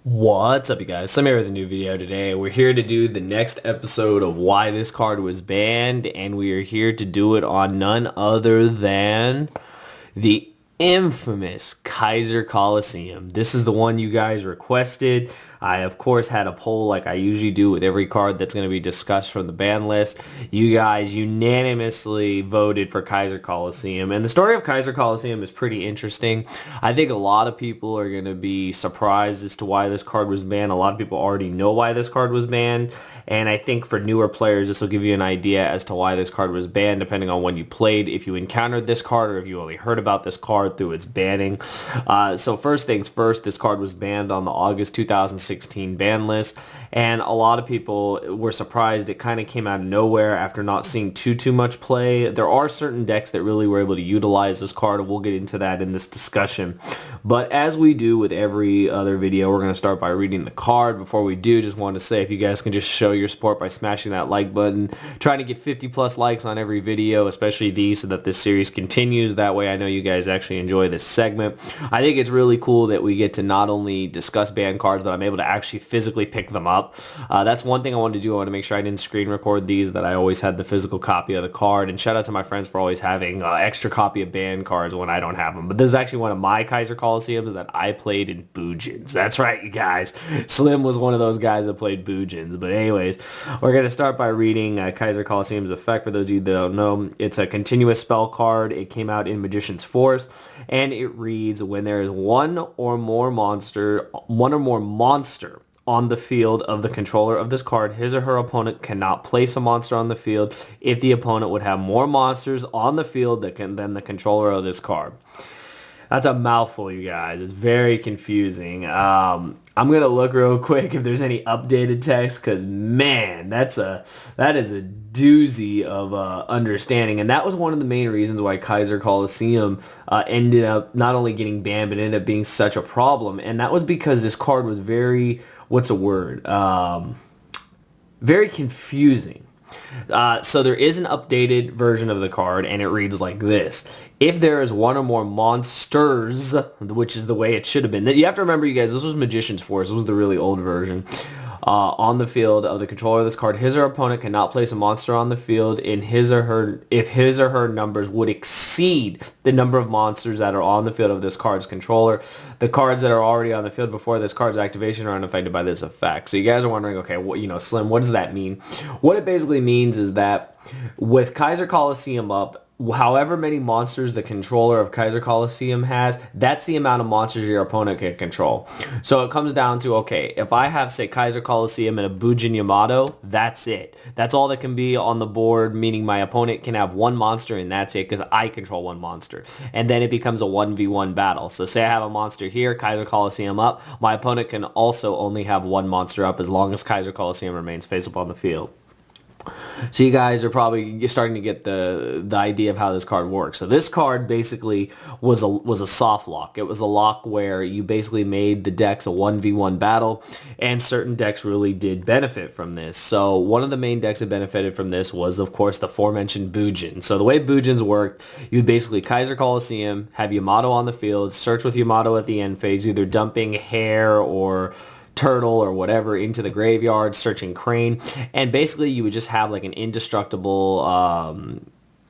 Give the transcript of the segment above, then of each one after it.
What's up, you guys? So I'm here with a new video today. We're here to do the next episode of why this card was banned, and we are here to do it on none other than the infamous Kaiser Coliseum. This is the one you guys requested. I, of course, had a poll like I usually do with every card that's going to be discussed from the ban list. You guys unanimously voted for Kaiser Coliseum, and the story of Kaiser Coliseum is pretty interesting. I think a lot of people are going to be surprised as to why this card was banned. A lot of people already know why this card was banned, and I think for newer players, this will give you an idea as to why this card was banned, depending on when you played, if you encountered this card, or if you only heard about this card through its banning. So first things first, this card was banned on the August 2016 ban list, and a lot of people were surprised. It kind of came out of nowhere after not seeing too much play. There are certain decks that really were able to utilize this card, and we'll get into that in this discussion. But as we do with every other video, we're going to start by reading the card. Before we do, just want to say if you guys can just show your support by smashing that like button, trying to get 50 plus likes on every video, especially these, so that this series continues. That way I know you guys actually enjoy this segment. I think it's really cool that we get to not only discuss banned cards, but I'm able to actually physically pick them up. That's one thing I wanted to do. I want to make sure I didn't screen record these, that I always had the physical copy of the card. And shout out to my friends for always having extra copy of banned cards when I don't have them. But this is actually one of my Kaiser Coliseums that I played in Boojins. That's right, you guys. Slim was one of those guys that played Boojins. But anyways, we're going to start by reading Kaiser Coliseum's effect. For those of you that don't know, it's a continuous spell card. It came out in Magician's Force, and it reads, when there is one or more monster on the field of the controller of this card, his or her opponent cannot place a monster on the field if the opponent would have more monsters on the field than the controller of this card. That's a mouthful, you guys. It's very confusing. I'm going to look real quick if there's any updated text, because, man, that is a doozy of understanding. And that was one of the main reasons why Kaiser Coliseum ended up not only getting banned, but ended up being such a problem. And that was because this card was very, what's a word? Very confusing. So there is an updated version of the card, and it reads like this. If there is one or more monsters, which is the way it should have been. You have to remember, you guys, this was Magician's Force. This was the really old version. On the field of the controller of this card, his or her opponent cannot place a monster on the field if his or her numbers would exceed the number of monsters that are on the field of this card's controller. The cards that are already on the field before this card's activation are unaffected by this effect. So you guys are wondering, okay, Slim, what does that mean? What it basically means is that with Kaiser Coliseum up, however many monsters the controller of Kaiser Coliseum has, that's the amount of monsters your opponent can control. So it comes down to, okay, if I have, say, Kaiser Coliseum and a Bujin Yamato, that's it. That's all that can be on the board, meaning my opponent can have one monster and that's it, because I control one monster. And then it becomes a 1v1 battle. So say I have a monster here, Kaiser Coliseum up, my opponent can also only have one monster up as long as Kaiser Coliseum remains face up on the field. So you guys are probably starting to get the idea of how this card works. So this card basically was a soft lock. It was a lock where you basically made the decks a 1v1 battle, and certain decks really did benefit from this. So one of the main decks that benefited from this was, of course, the aforementioned Bujin. So the way Bujins worked, you basically Kaiser Coliseum, have Yamato on the field, search with Yamato at the end phase, either dumping hair or turtle or whatever into the graveyard, searching Crane, and basically you would just have like an indestructible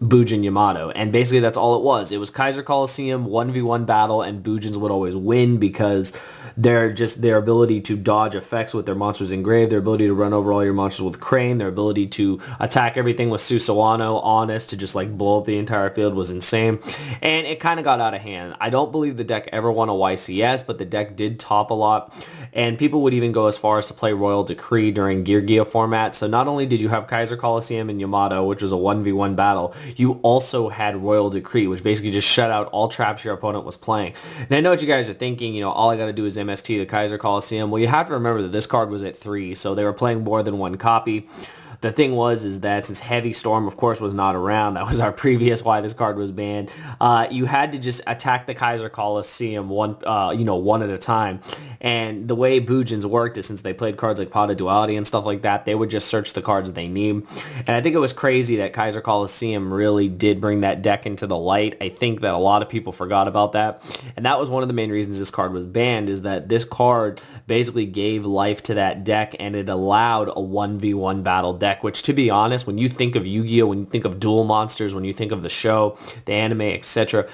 Bujin Yamato, and basically that's all it was. It was Kaiser Coliseum 1v1 battle, and Bujins would always win because their ability to dodge effects with their monsters engraved, their ability to run over all your monsters with Crane, their ability to attack everything with Susawano, Honest, to just like blow up the entire field was insane. And it kind of got out of hand. I don't believe the deck ever won a YCS, but the deck did top a lot. And people would even go as far as to play Royal Decree during Gear Gia format. So not only did you have Kaiser Coliseum and Yamato, which was a 1v1 battle, you also had Royal Decree, which basically just shut out all traps your opponent was playing. And I know what you guys are thinking, all I got to do is MST the Kaiser Coliseum. Well, you have to remember that this card was at 3, so they were playing more than one copy. The thing is that since Heavy Storm, of course, was not around, that was our previous why this card was banned, you had to just attack the Kaiser Coliseum one at a time. And the way Bujins worked is since they played cards like Pot of Duality and stuff like that, they would just search the cards they need. And I think it was crazy that Kaiser Colosseum really did bring that deck into the light. I think that a lot of people forgot about that. And that was one of the main reasons this card was banned, is that this card basically gave life to that deck and it allowed a 1v1 battle deck, which, to be honest, when you think of Yu-Gi-Oh!, when you think of duel monsters, when you think of the show, the anime, etc.,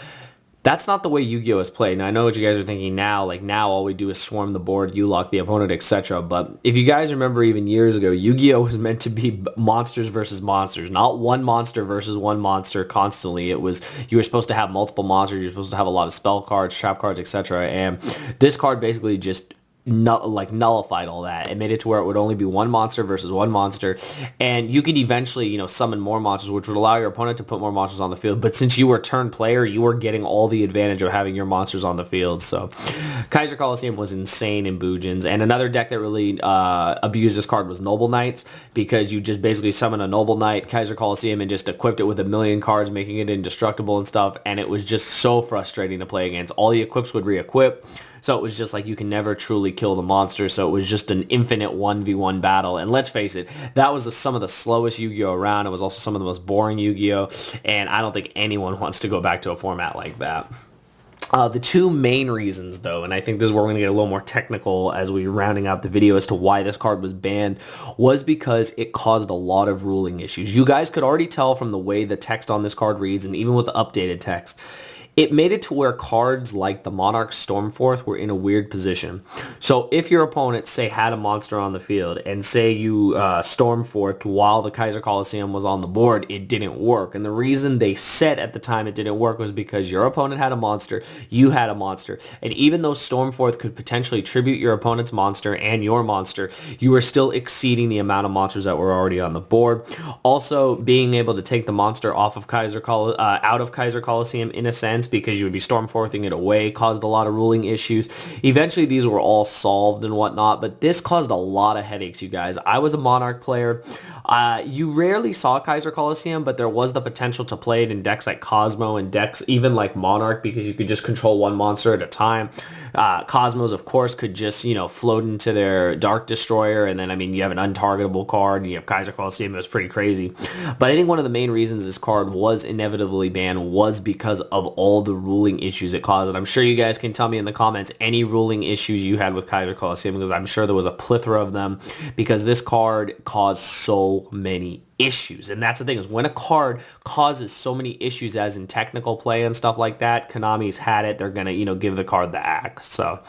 that's not the way Yu-Gi-Oh! Is played. Now, I know what you guys are thinking now. Like, now all we do is swarm the board, you lock the opponent, etc. But if you guys remember even years ago, Yu-Gi-Oh! Was meant to be monsters versus monsters, not one monster versus one monster constantly. It was, you were supposed to have multiple monsters. You're supposed to have a lot of spell cards, trap cards, etc. And this card basically just nullified all that. It made it to where it would only be one monster versus one monster, and you could eventually, summon more monsters, which would allow your opponent to put more monsters on the field. But since you were turn player, you were getting all the advantage of having your monsters on the field. So Kaiser Colosseum was insane in Bujins. And another deck that really abused this card was Noble Knights, because you just basically summon a Noble Knight, Kaiser Colosseum, and just equipped it with a million cards, making it indestructible and stuff. And it was just so frustrating to play against. All the equips would re-equip. So it was just like you can never truly kill the monster. So it was just an infinite 1v1 battle. And let's face it, that was some of the slowest Yu-Gi-Oh! Around. It was also some of the most boring Yu-Gi-Oh! And I don't think anyone wants to go back to a format like that. The two main reasons, though, and I think this is where we're going to get a little more technical as we're rounding out the video as to why this card was banned, was because it caused a lot of ruling issues. You guys could already tell from the way the text on this card reads, and even with the updated text, it made it to where cards like the Monarch Stormforth were in a weird position. So if your opponent, say, had a monster on the field, and say you Stormforth while the Kaiser Colosseum was on the board, it didn't work. And the reason they said at the time it didn't work was because your opponent had a monster, you had a monster. And even though Stormforth could potentially tribute your opponent's monster and your monster, you were still exceeding the amount of monsters that were already on the board. Also, being able to take the monster off of out of Kaiser Colosseum, in a sense, because you would be Stormforthing it away, caused a lot of ruling issues. Eventually, these were all solved and whatnot, but this caused a lot of headaches, you guys. I was a Monarch player. You rarely saw Kaiser Colosseum, but there was the potential to play it in decks like Cosmo and decks even like Monarch, because you could just control one monster at a time. Cosmos, of course, could just, float into their Dark Destroyer, and then, you have an untargetable card, and you have Kaiser Colosseum. It was pretty crazy. But I think one of the main reasons this card was inevitably banned was because of all the ruling issues it caused. And I'm sure you guys can tell me in the comments any ruling issues you had with Kaiser Colosseum, because I'm sure there was a plethora of them, because this card caused so many issues. And that's the thing, is when a card causes so many issues, as in technical play and stuff like that, Konami's had it, they're gonna give the card the axe. So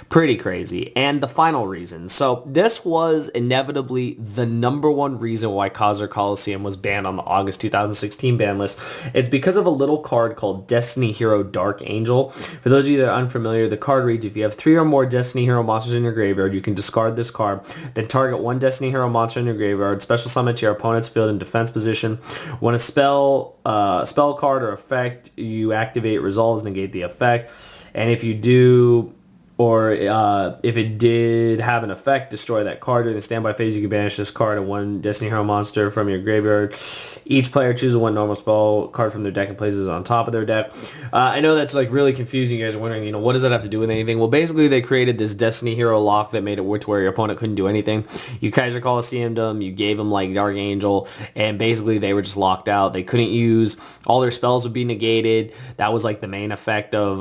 pretty crazy. And the final reason, so this was inevitably the number one reason why Kaiser Colosseum was banned on the August 2016 ban list. It's because of a little card called Destiny Hero Dark Angel. For those of you that are unfamiliar, the card reads: if you have 3 or more Destiny Hero monsters in your graveyard, you can discard this card, then target one Destiny Hero monster in your graveyard, special summon to your opponent's field in defense position. When a spell card or effect you activate resolves, negate the effect. And if you do, or if it did have an effect, destroy that card. During the standby phase, you can banish this card and one Destiny Hero monster from your graveyard. Each player chooses one normal spell card from their deck and places it on top of their deck. I know that's really confusing. You guys are wondering, what does that have to do with anything? Well, basically, they created this Destiny Hero lock that made it to where your opponent couldn't do anything. You Kaiser Colosseum'd them, you gave them Dark Angel, and basically they were just locked out. They couldn't use, all their spells would be negated. That was the main effect of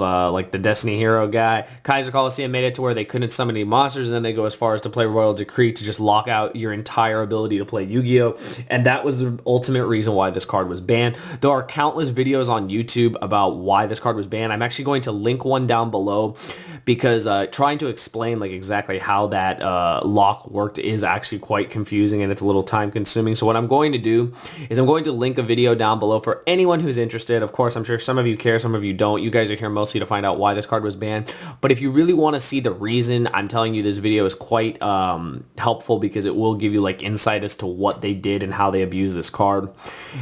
the Destiny Hero guy. Kaiser Colosseum made it to where they couldn't summon any monsters, and then they go as far as to play Royal Decree to just lock out your entire ability to play Yu-Gi-Oh! And that was the ultimate reason why this card was banned. There are countless videos on YouTube about why this card was banned. I'm actually going to link one down below, because trying to explain exactly how that lock worked is actually quite confusing, and it's a little time consuming. So what I'm going to do is I'm going to link a video down below for anyone who's interested. Of course, I'm sure some of you care, some of you don't. You guys are here mostly to find out why this card was banned. But if you really want to see the reason, I'm telling you, this video is quite helpful, because it will give you insight as to what they did and how they abused this card.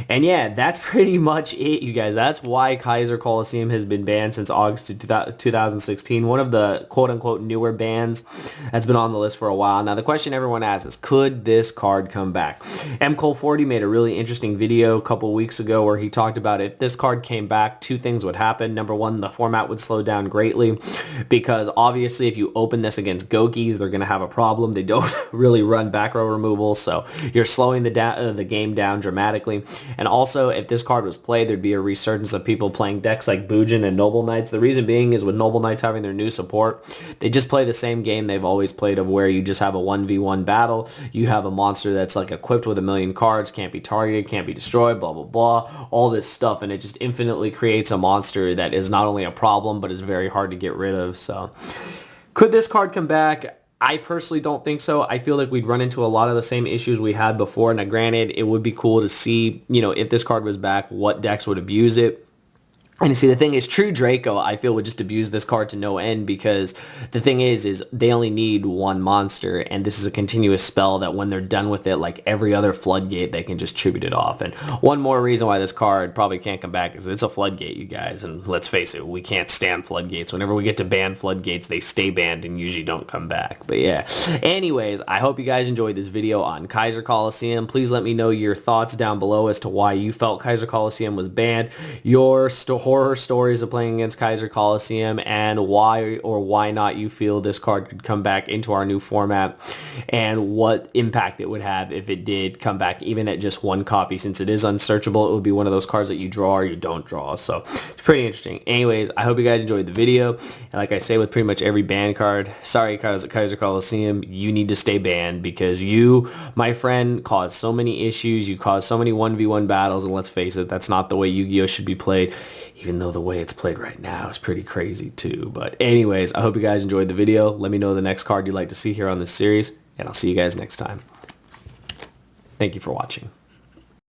And yeah, that's pretty much it, you guys. That's why Kaiser Colosseum has been banned since August of 2016. One of the quote-unquote newer bans that's been on the list for a while. Now, the question everyone asks is, could this card come back? mcole40 made a really interesting video a couple weeks ago where he talked about if this card came back, two things would happen. Number one, the format would slow down greatly because obviously if you open this against Gokis, they're going to have a problem. They don't really run back row removal, so you're slowing the game down dramatically. And also, if this card was played, there'd be a resurgence of people playing decks like Bujin and Noble Knights. The reason being is with Noble Knights having their new support, they just play the same game they've always played of where you just have a 1v1 battle. You have a monster that's like equipped with 1,000,000 cards, can't be targeted, can't be destroyed, blah, blah, blah, all this stuff. And it just infinitely creates a monster that is not only a problem, but is very hard to get rid of. So could this card come back? I personally don't think so. I feel like we'd run into a lot of the same issues we had before. Now, granted, it would be cool to see, if this card was back, what decks would abuse it. And you see, the thing is, True Draco, I feel, would just abuse this card to no end because the thing is they only need one monster, and this is a continuous spell that when they're done with it, like every other floodgate, they can just tribute it off. And one more reason why this card probably can't come back is it's a floodgate, you guys. And let's face it, we can't stand floodgates. Whenever we get to ban floodgates, they stay banned and usually don't come back. But yeah, anyways, I hope you guys enjoyed this video on Kaiser Colosseum. Please let me know your thoughts down below as to why you felt Kaiser Colosseum was banned, your horror stories of playing against Kaiser Colosseum, and why or why not you feel this card could come back into our new format, and what impact it would have if it did come back even at just one copy. Since it is unsearchable, it would be one of those cards that you draw or you don't draw. So it's pretty interesting. Anyways, I hope you guys enjoyed the video, and like I say with pretty much every ban card, sorry Kaiser Colosseum, you need to stay banned because you, my friend, caused so many issues. You caused so many 1v1 battles, and let's face it, that's not the way Yu-Gi-Oh should be played, even though the way it's played right now is pretty crazy too. But anyways, I hope you guys enjoyed the video. Let me know the next card you'd like to see here on this series, and I'll see you guys next time. Thank you for watching.